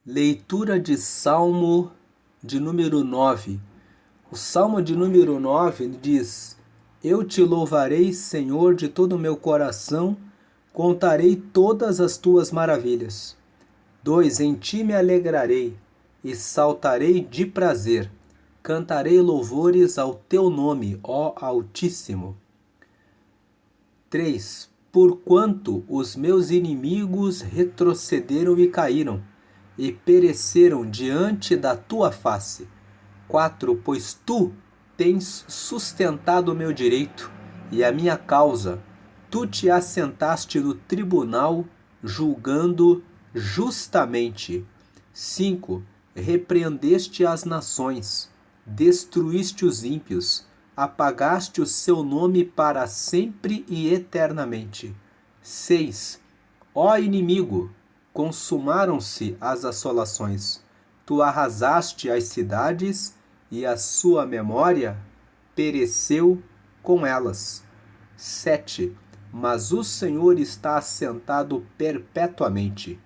Leitura de Salmo de número 9. O Salmo de número 9 diz: Eu te louvarei, Senhor, de todo o meu coração, contarei todas as tuas maravilhas. 2. Em ti me alegrarei e saltarei de prazer. Cantarei louvores ao teu nome, ó Altíssimo. 3. Porquanto os meus inimigos retrocederam e caíram, e pereceram diante da tua face. 4. Pois tu tens sustentado o meu direito e a minha causa. Tu te assentaste no tribunal, julgando justamente. 5. Repreendeste as nações, destruíste os ímpios, apagaste o seu nome para sempre e eternamente. 6. Ó inimigo, consumaram-se as assolações. Tu arrasaste as cidades e a sua memória pereceu com elas. 7. Mas o Senhor está assentado perpetuamente.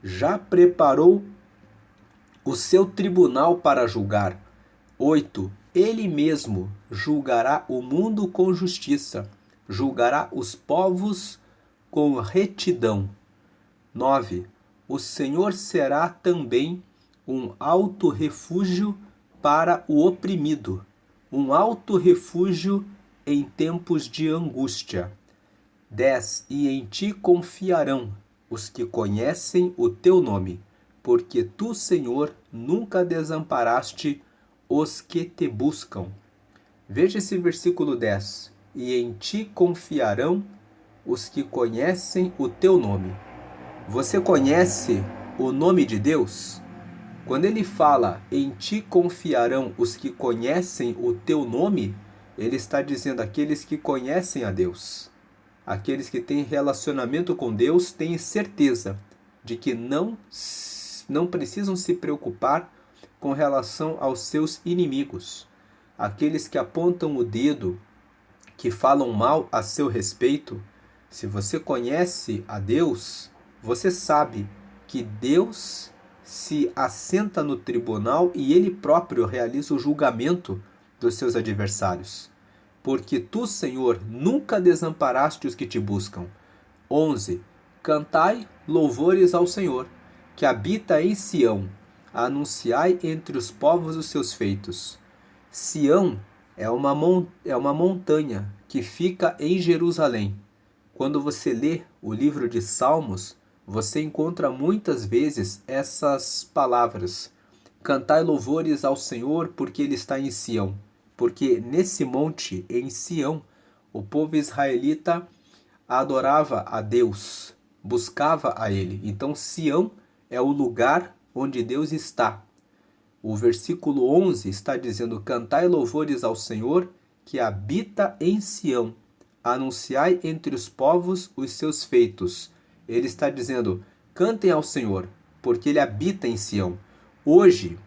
Já preparou o seu tribunal para julgar. 8. Ele mesmo julgará o mundo com justiça, julgará os povos com retidão. 9. O Senhor será também um alto refúgio para o oprimido, um alto refúgio em tempos de angústia. 10. E em ti confiarão os que conhecem o teu nome, porque tu, Senhor, nunca desamparaste os que te buscam. Veja esse versículo 10. E em ti confiarão os que conhecem o teu nome. Você conhece o nome de Deus? Quando ele fala, em ti confiarão os que conhecem o teu nome, ele está dizendo aqueles que conhecem a Deus. Aqueles que têm relacionamento com Deus têm certeza de que não precisam se preocupar com relação aos seus inimigos. Aqueles que apontam o dedo, que falam mal a seu respeito, se você conhece a Deus, você sabe que Deus se assenta no tribunal e ele próprio realiza o julgamento dos seus adversários. Porque tu, Senhor, nunca desamparaste os que te buscam. 11. Cantai louvores ao Senhor, que habita em Sião. Anunciai entre os povos os seus feitos. Sião é uma montanha que fica em Jerusalém. Quando você lê o livro de Salmos, você encontra muitas vezes essas palavras. Cantai louvores ao Senhor porque Ele está em Sião. Porque nesse monte, em Sião, o povo israelita adorava a Deus, buscava a Ele. Então Sião é o lugar onde Deus está. O versículo 11 está dizendo: Cantai louvores ao Senhor que habita em Sião. Anunciai entre os povos os seus feitos. Ele está dizendo, cantem ao Senhor, porque Ele habita em Sião. Hoje,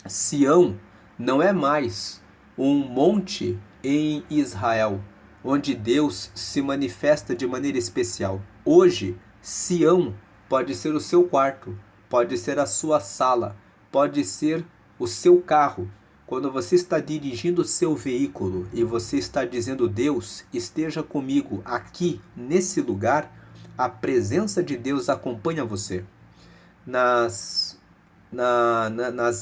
Sião não é mais um monte em Israel, onde Deus se manifesta de maneira especial. Hoje, Sião pode ser o seu quarto, pode ser a sua sala, pode ser o seu carro. Quando você está dirigindo o seu veículo e você está dizendo, Deus, esteja comigo aqui, nesse lugar, a presença de Deus acompanha você. Nas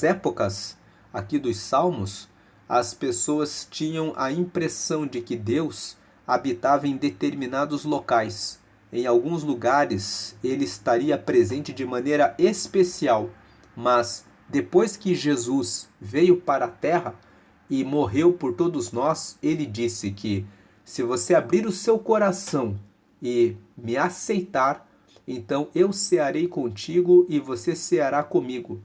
épocas aqui dos Salmos, as pessoas tinham a impressão de que Deus habitava em determinados locais. Em alguns lugares, ele estaria presente de maneira especial, mas depois que Jesus veio para a terra e morreu por todos nós, ele disse que se você abrir o seu coração e me aceitar, então eu cearei contigo e você ceará comigo.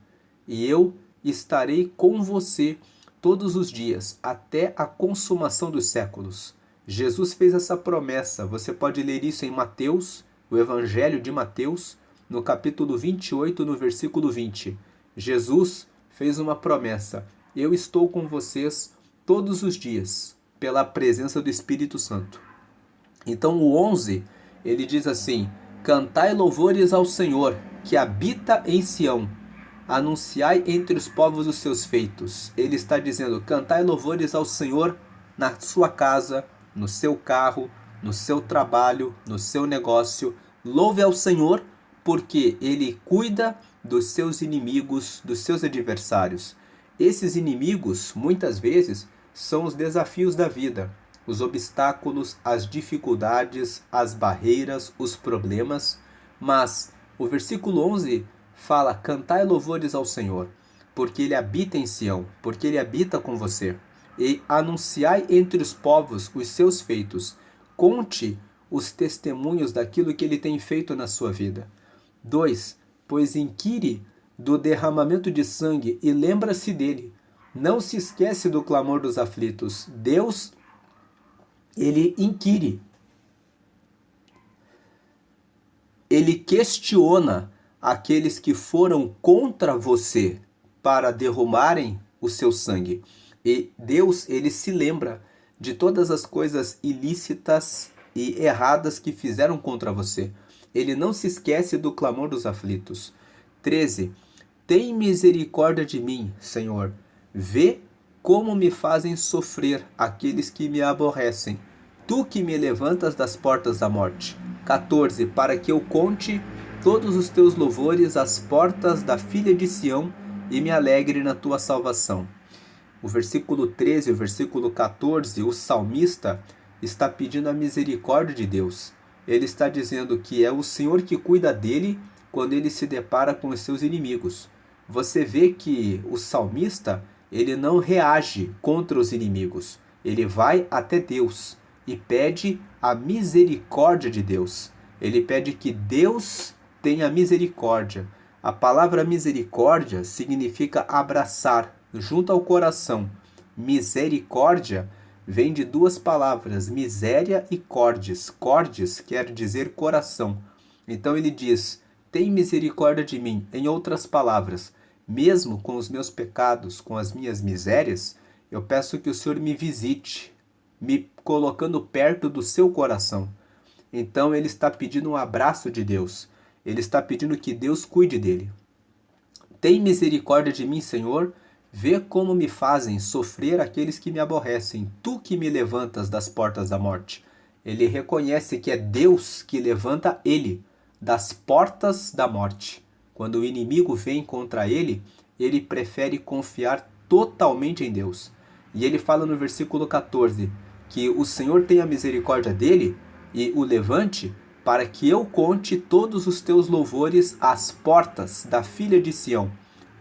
E eu estarei com você todos os dias, até a consumação dos séculos. Jesus fez essa promessa. Você pode ler isso em Mateus, o Evangelho de Mateus, no capítulo 28, no versículo 20. Jesus fez uma promessa. Eu estou com vocês todos os dias, pela presença do Espírito Santo. Então o 11, ele diz assim, cantai louvores ao Senhor, que habita em Sião. anunciai entre os povos os seus feitos. Ele está dizendo, cantai louvores ao Senhor na sua casa, no seu carro, no seu trabalho, no seu negócio. Louve ao Senhor, porque Ele cuida dos seus inimigos, dos seus adversários. Esses inimigos, muitas vezes, são os desafios da vida, os obstáculos, as dificuldades, as barreiras, os problemas. Mas o versículo 11 fala, cantai louvores ao Senhor, porque Ele habita em Sião, porque Ele habita com você. E anunciai entre os povos os seus feitos. Conte os testemunhos daquilo que Ele tem feito na sua vida. 2. Pois inquire do derramamento de sangue e lembra-se dele. Não se esquece do clamor dos aflitos. Deus, Ele inquire. Ele questiona aqueles que foram contra você para derramarem o seu sangue. E Deus, Ele se lembra de todas as coisas ilícitas e erradas que fizeram contra você. Ele não se esquece do clamor dos aflitos. 13. Tem misericórdia de mim, Senhor. Vê como me fazem sofrer aqueles que me aborrecem. Tu que me levantas das portas da morte. 14. Para que eu conte todos os teus louvores às portas da filha de Sião e me alegre na tua salvação. O versículo 13 e o versículo 14, o salmista está pedindo a misericórdia de Deus. Ele está dizendo que é o Senhor que cuida dele quando ele se depara com os seus inimigos. Você vê que o salmista, ele não reage contra os inimigos. Ele vai até Deus e pede a misericórdia de Deus. Ele pede que Deus tenha misericórdia. A palavra misericórdia significa abraçar junto ao coração. Misericórdia vem de duas palavras, miséria e cordes. Cordes quer dizer coração. Então ele diz, tem misericórdia de mim. Em outras palavras, mesmo com os meus pecados, com as minhas misérias, eu peço que o Senhor me visite, me colocando perto do seu coração. Então ele está pedindo um abraço de Deus. Ele está pedindo que Deus cuide dele. Tem misericórdia de mim, Senhor. Vê como me fazem sofrer aqueles que me aborrecem. Tu que me levantas das portas da morte. Ele reconhece que é Deus que levanta ele das portas da morte. Quando o inimigo vem contra ele, ele prefere confiar totalmente em Deus. E ele fala no versículo 14 que o Senhor tenha misericórdia dele e o levante para que eu conte todos os teus louvores às portas da filha de Sião.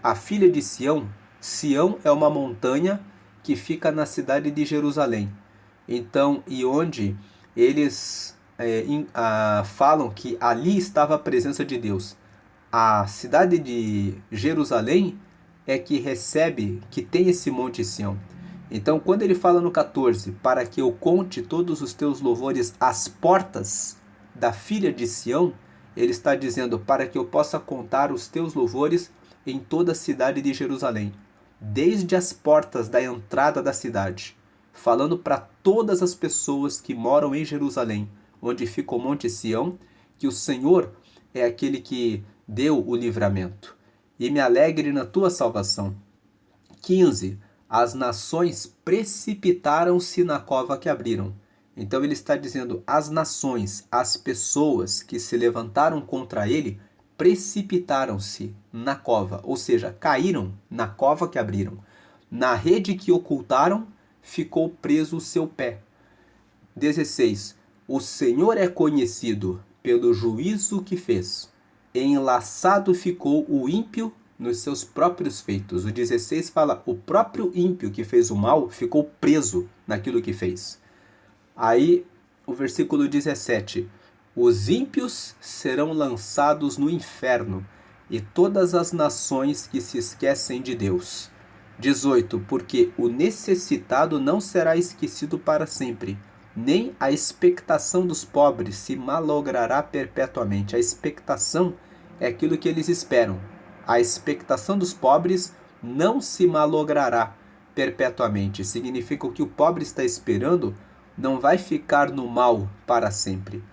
A filha de Sião, Sião é uma montanha que fica na cidade de Jerusalém. Então, e onde eles falam que ali estava a presença de Deus. A cidade de Jerusalém é que recebe, que tem esse monte Sião. Então, quando ele fala no 14, para que eu conte todos os teus louvores às portas da filha de Sião, ele está dizendo para que eu possa contar os teus louvores em toda a cidade de Jerusalém, desde as portas da entrada da cidade, falando para todas as pessoas que moram em Jerusalém, onde fica o monte Sião, que o Senhor é aquele que deu o livramento. E me alegre na tua salvação. 15. As nações precipitaram-se na cova que abriram. Então ele está dizendo, as nações, as pessoas que se levantaram contra ele, precipitaram-se na cova, ou seja, caíram na cova que abriram. Na rede que ocultaram, ficou preso o seu pé. 16. O Senhor é conhecido pelo juízo que fez. Enlaçado ficou o ímpio nos seus próprios feitos. O 16 fala, o próprio ímpio que fez o mal ficou preso naquilo que fez. Aí o versículo 17, os ímpios serão lançados no inferno e todas as nações que se esquecem de Deus. 18, porque o necessitado não será esquecido para sempre, nem a expectação dos pobres se malogrará perpetuamente. A expectação é aquilo que eles esperam. A expectação dos pobres não se malogrará perpetuamente. Significa que o pobre está esperando não vai ficar no mal para sempre.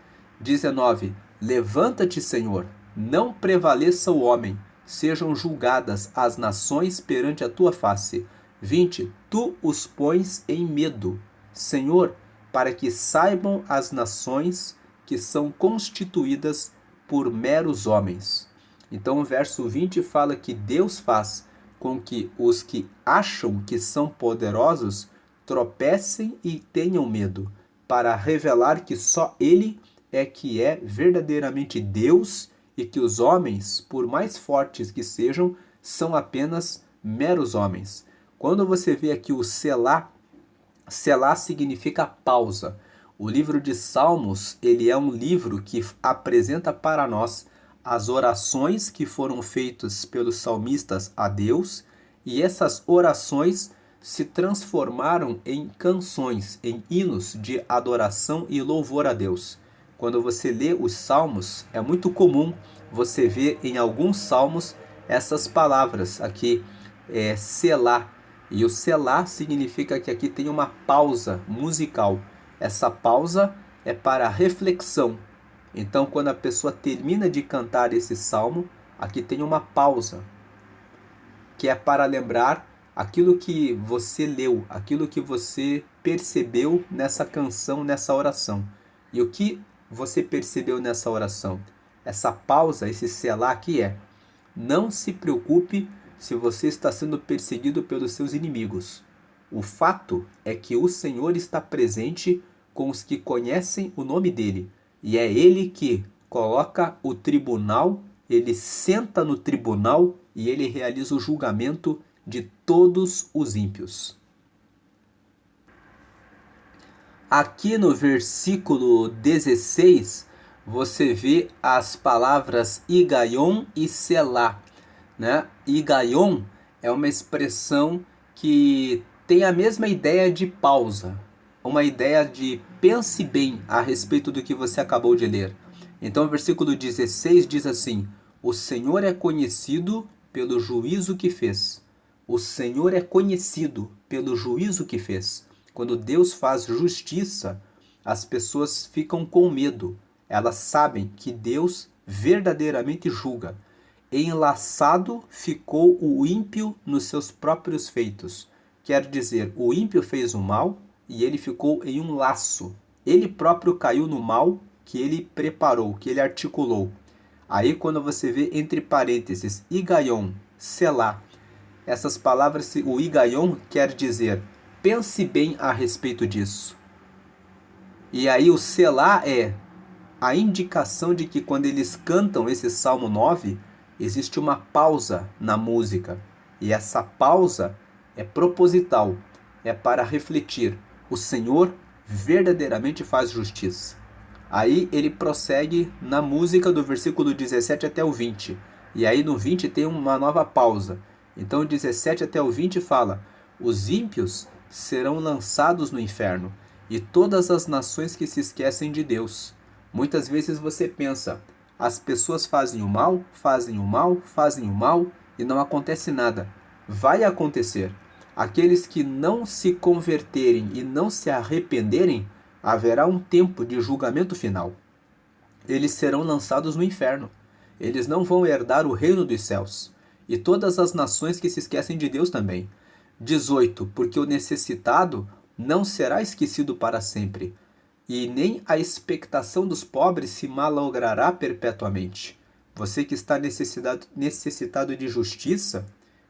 19. Levanta-te, Senhor, não prevaleça o homem. sejam julgadas as nações perante a tua face. 20. Tu os pões em medo, Senhor, para que saibam as nações que são constituídas por meros homens. Então o verso 20 fala que Deus faz com que os que acham que são poderosos tropecem e tenham medo, para revelar que só Ele é que é verdadeiramente Deus e que os homens, por mais fortes que sejam, são apenas meros homens. Quando você vê aqui o Selá, Selá significa pausa. O livro de Salmos, ele é um livro que apresenta para nós as orações que foram feitas pelos salmistas a Deus, e essas orações se transformaram em canções, em hinos de adoração e louvor a Deus. Quando você lê os salmos, é muito comum você ver em alguns salmos essas palavras aqui, Selá. E o Selá significa que aqui tem uma pausa musical. Essa pausa é para reflexão. Então, quando a pessoa termina de cantar esse salmo, aqui tem uma pausa, que é para lembrar aquilo que você leu, aquilo que você percebeu nessa canção, nessa oração. E o que você percebeu nessa oração? Essa pausa, esse selá aqui é: não se preocupe se você está sendo perseguido pelos seus inimigos. O fato é que o Senhor está presente com os que conhecem o nome dele. E é ele que coloca o tribunal, ele senta no tribunal e ele realiza o julgamento de todos os ímpios. Aqui no versículo 16, você vê as palavras Higaion e Selá, né? Higaion é uma expressão que tem a mesma ideia de pausa, uma ideia de pense bem a respeito do que você acabou de ler. Então o versículo 16 diz assim: o Senhor é conhecido pelo juízo que fez. O Senhor é conhecido pelo juízo que fez. Quando Deus faz justiça, as pessoas ficam com medo. Elas sabem que Deus verdadeiramente julga. Enlaçado ficou o ímpio nos seus próprios feitos. Quer dizer, o ímpio fez o mal e ele ficou em um laço. Ele próprio caiu no mal que ele preparou, que ele articulou. Aí quando você vê entre parênteses Higaion, Selá, essas palavras, o Higaion quer dizer pense bem a respeito disso. E aí o Selá é a indicação de que quando eles cantam esse Salmo 9, existe uma pausa na música. E essa pausa é proposital, é para refletir. O Senhor verdadeiramente faz justiça. Aí ele prossegue na música do versículo 17 até o 20. E aí no 20 tem uma nova pausa. Então o 17 até o 20 fala: os ímpios serão lançados no inferno, e todas as nações que se esquecem de Deus. Muitas vezes você pensa, as pessoas fazem o mal, fazem o mal, fazem o mal e não acontece nada. Vai acontecer. Aqueles que não se converterem e não se arrependerem, haverá um tempo de julgamento final. Eles serão lançados no inferno. Eles não vão herdar o reino dos céus. E todas as nações que se esquecem de Deus também. 18. Porque o necessitado não será esquecido para sempre, e nem a expectação dos pobres se malogrará perpetuamente. Você que está necessitado de justiça,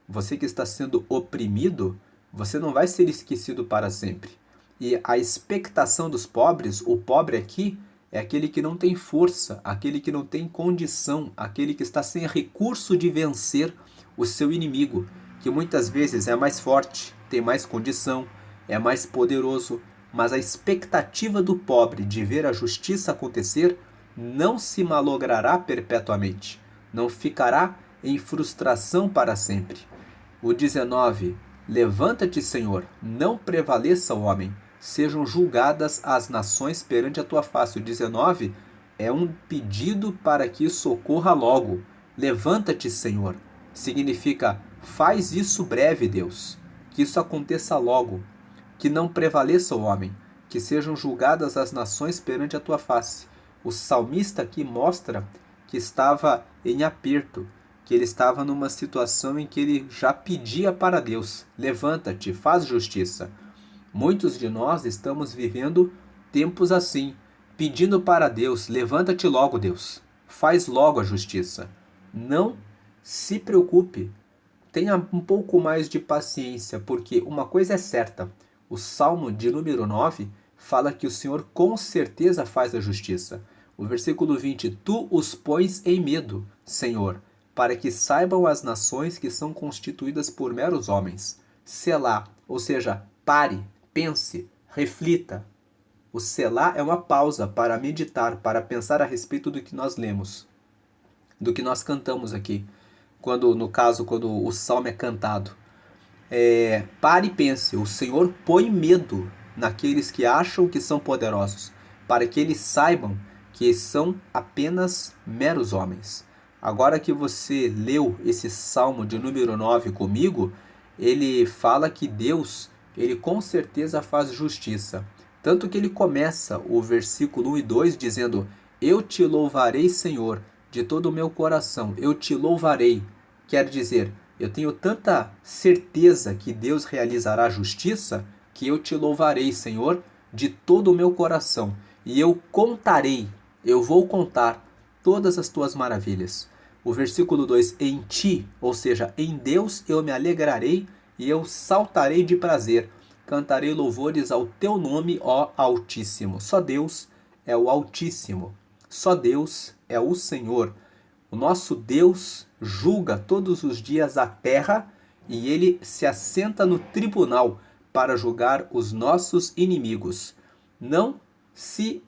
você que está sendo oprimido, você não vai ser esquecido para sempre. E a expectação dos pobres, o pobre aqui, é aquele que não tem força, aquele que não tem condição, aquele que está sem recurso de vencer o seu inimigo, que muitas vezes é mais forte, tem mais condição, é mais poderoso, mas a expectativa do pobre de ver a justiça acontecer não se malogrará perpetuamente, não ficará em frustração para sempre. O 19: levanta-te, Senhor, não prevaleça o homem, sejam julgadas as nações perante a tua face. O 19 é um pedido para que socorra logo. Levanta-te, Senhor, significa faz isso breve, Deus, que isso aconteça logo, que não prevaleça o homem, que sejam julgadas as nações perante a tua face. O salmista aqui mostra que estava em aperto, que ele estava numa situação em que ele já pedia para Deus: levanta-te, faz justiça. Muitos de nós estamos vivendo tempos assim, pedindo para Deus: levanta-te logo, Deus, faz logo a justiça. Não se preocupe, tenha um pouco mais de paciência, porque uma coisa é certa: o Salmo de número 9 fala que o Senhor com certeza faz a justiça. O versículo 20: Tu os pões em medo, Senhor, para que saibam as nações que são constituídas por meros homens. Selá, ou seja, pare, pense, reflita. O selá é uma pausa para meditar, para pensar a respeito do que nós lemos, do que nós cantamos aqui. No caso, quando o salmo é cantado. Pare e pense, o Senhor põe medo naqueles que acham que são poderosos, para que eles saibam que são apenas meros homens. Agora que você leu esse Salmo de número 9 comigo, ele fala que Deus, ele com certeza faz justiça. Tanto que ele começa o versículo 1 e 2 dizendo: Eu te louvarei, Senhor, de todo o meu coração, eu te louvarei. Quer dizer, eu tenho tanta certeza que Deus realizará justiça, que eu te louvarei, Senhor, de todo o meu coração. E eu contarei, eu vou contar todas as tuas maravilhas. O versículo 2: Em ti, ou seja, em Deus eu me alegrarei e eu saltarei de prazer. Cantarei louvores ao teu nome, ó Altíssimo. Só Deus é o Altíssimo. Só Deus é o Senhor. O nosso Deus julga todos os dias a terra e ele se assenta no tribunal para julgar os nossos inimigos. Não se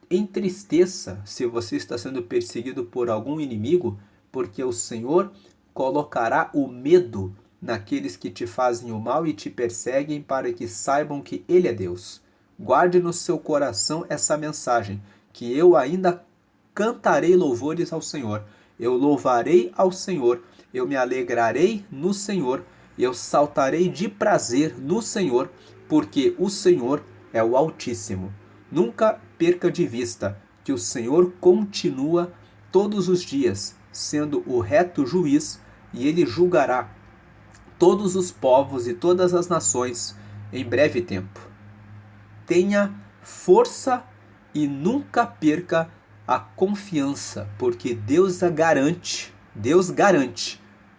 entristeça se você está sendo perseguido por algum inimigo, porque o Senhor colocará o medo naqueles que te fazem o mal e te perseguem, para que saibam que Ele é Deus. Guarde no seu coração essa mensagem, que eu ainda cantarei louvores ao Senhor. Eu louvarei ao Senhor, eu me alegrarei no Senhor, eu saltarei de prazer no Senhor, porque o Senhor é o Altíssimo. Nunca perca de vista que o Senhor continua todos os dias sendo o reto juiz, e ele julgará todos os povos e todas as nações em breve tempo. Tenha força e nunca perca a confiança, porque Deus garante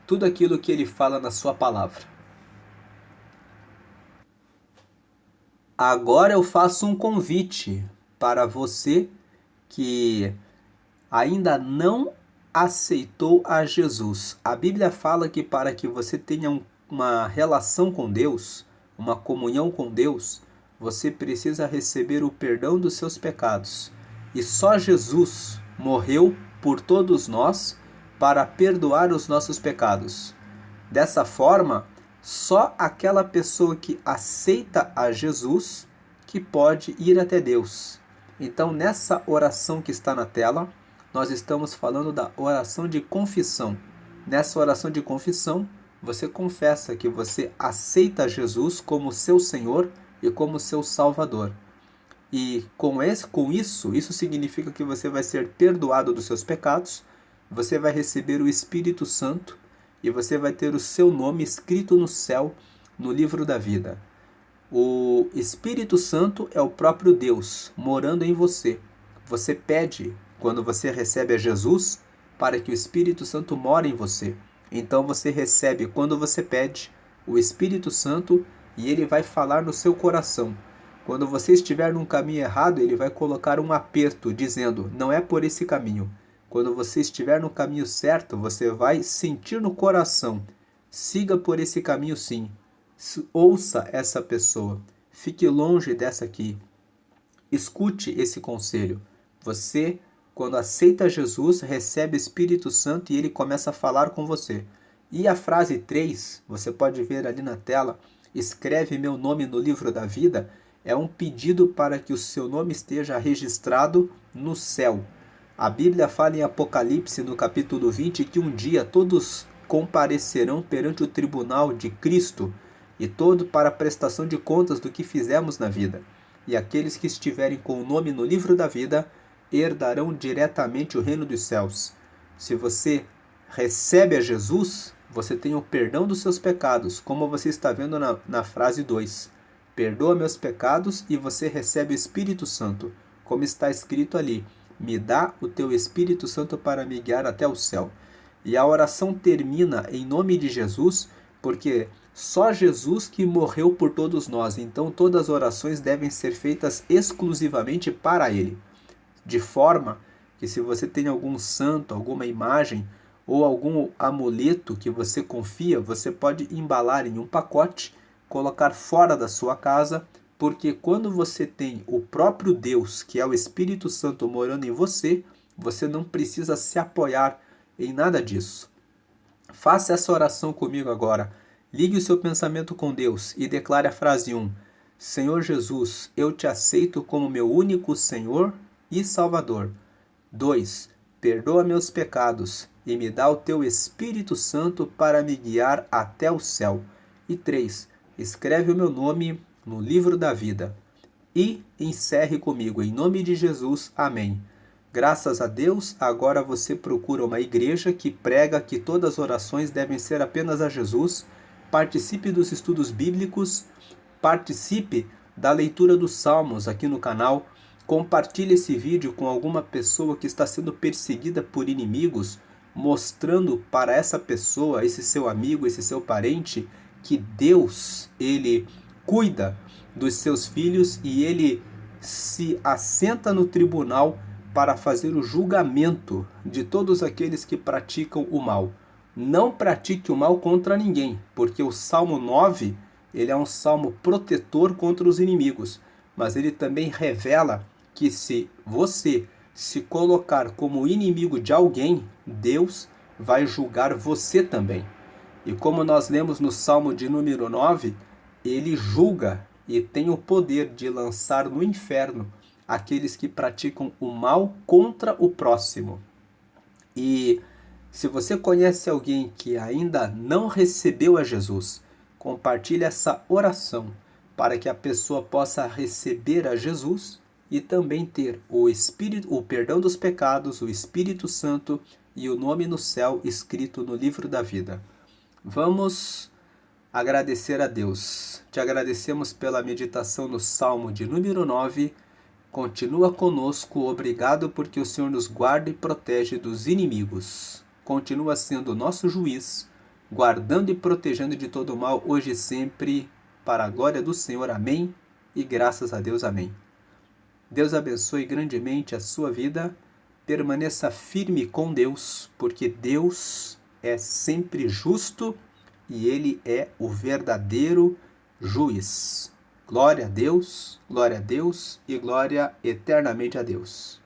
tudo aquilo que ele fala na sua palavra. Agora eu faço um convite para você que ainda não aceitou a Jesus. A Bíblia fala que para que você tenha uma relação com Deus, uma comunhão com Deus, você precisa receber o perdão dos seus pecados. E só Jesus morreu por todos nós para perdoar os nossos pecados. Dessa forma, só aquela pessoa que aceita a Jesus que pode ir até Deus. Então, nessa oração que está na tela, nós estamos falando da oração de confissão. Nessa oração de confissão, você confessa que você aceita Jesus como seu Senhor e como seu Salvador. E com isso significa que você vai ser perdoado dos seus pecados, você vai receber o Espírito Santo e você vai ter o seu nome escrito no céu, no livro da vida. O Espírito Santo é o próprio Deus morando em você. Você pede, quando você recebe a Jesus, para que o Espírito Santo more em você. Então você recebe, quando você pede, o Espírito Santo e ele vai falar no seu coração. Quando você estiver num caminho errado, ele vai colocar um aperto, dizendo: não é por esse caminho. Quando você estiver no caminho certo, você vai sentir no coração: siga por esse caminho sim. Ouça essa pessoa. Fique longe dessa aqui. Escute esse conselho. Você, quando aceita Jesus, recebe o Espírito Santo e ele começa a falar com você. E a frase 3, você pode ver ali na tela: escreve meu nome no livro da vida. É um pedido para que o seu nome esteja registrado no céu. A Bíblia fala em Apocalipse, no capítulo 20, que um dia todos comparecerão perante o tribunal de Cristo, e todo para a prestação de contas do que fizemos na vida. E aqueles que estiverem com o nome no livro da vida herdarão diretamente o reino dos céus. Se você recebe a Jesus, você tem o perdão dos seus pecados, como você está vendo na frase 2. Perdoa meus pecados e você recebe o Espírito Santo, como está escrito ali. Me dá o teu Espírito Santo para me guiar até o céu. E a oração termina em nome de Jesus, porque só Jesus que morreu por todos nós. Então todas as orações devem ser feitas exclusivamente para Ele. De forma que se você tem algum santo, alguma imagem ou algum amuleto que você confia, você pode embalar em um pacote, colocar fora da sua casa, porque quando você tem o próprio Deus, que é o Espírito Santo morando em você, você não precisa se apoiar em nada disso. Faça essa oração comigo agora. Ligue o seu pensamento com Deus e declare a frase 1. Senhor Jesus, eu te aceito como meu único Senhor e Salvador. 2. Perdoa meus pecados e me dá o teu Espírito Santo para me guiar até o céu. E 3. Escreve o meu nome no livro da vida. E encerre comigo, em nome de Jesus. Amém. Graças a Deus, agora você procura uma igreja que prega que todas as orações devem ser apenas a Jesus. Participe dos estudos bíblicos, participe da leitura dos Salmos aqui no canal. Compartilhe esse vídeo com alguma pessoa que está sendo perseguida por inimigos, mostrando para essa pessoa, esse seu amigo, esse seu parente, que Deus, Ele cuida dos seus filhos e Ele se assenta no tribunal para fazer o julgamento de todos aqueles que praticam o mal. Não pratique o mal contra ninguém, porque o Salmo 9, ele é um salmo protetor contra os inimigos, mas ele também revela que se você se colocar como inimigo de alguém, Deus vai julgar você também. E como nós lemos no Salmo de número 9, ele julga e tem o poder de lançar no inferno aqueles que praticam o mal contra o próximo. E se você conhece alguém que ainda não recebeu a Jesus, compartilhe essa oração para que a pessoa possa receber a Jesus e também ter o perdão dos pecados, o Espírito Santo e o nome no céu escrito no livro da vida. Vamos agradecer a Deus. Te agradecemos pela meditação no Salmo de número 9. Continua conosco, obrigado porque o Senhor nos guarda e protege dos inimigos. Continua sendo nosso juiz, guardando e protegendo de todo o mal, hoje e sempre, para a glória do Senhor. Amém. E graças a Deus. Amém. Deus abençoe grandemente a sua vida. Permaneça firme com Deus, porque Deus é sempre justo e Ele é o verdadeiro juiz. Glória a Deus e glória eternamente a Deus.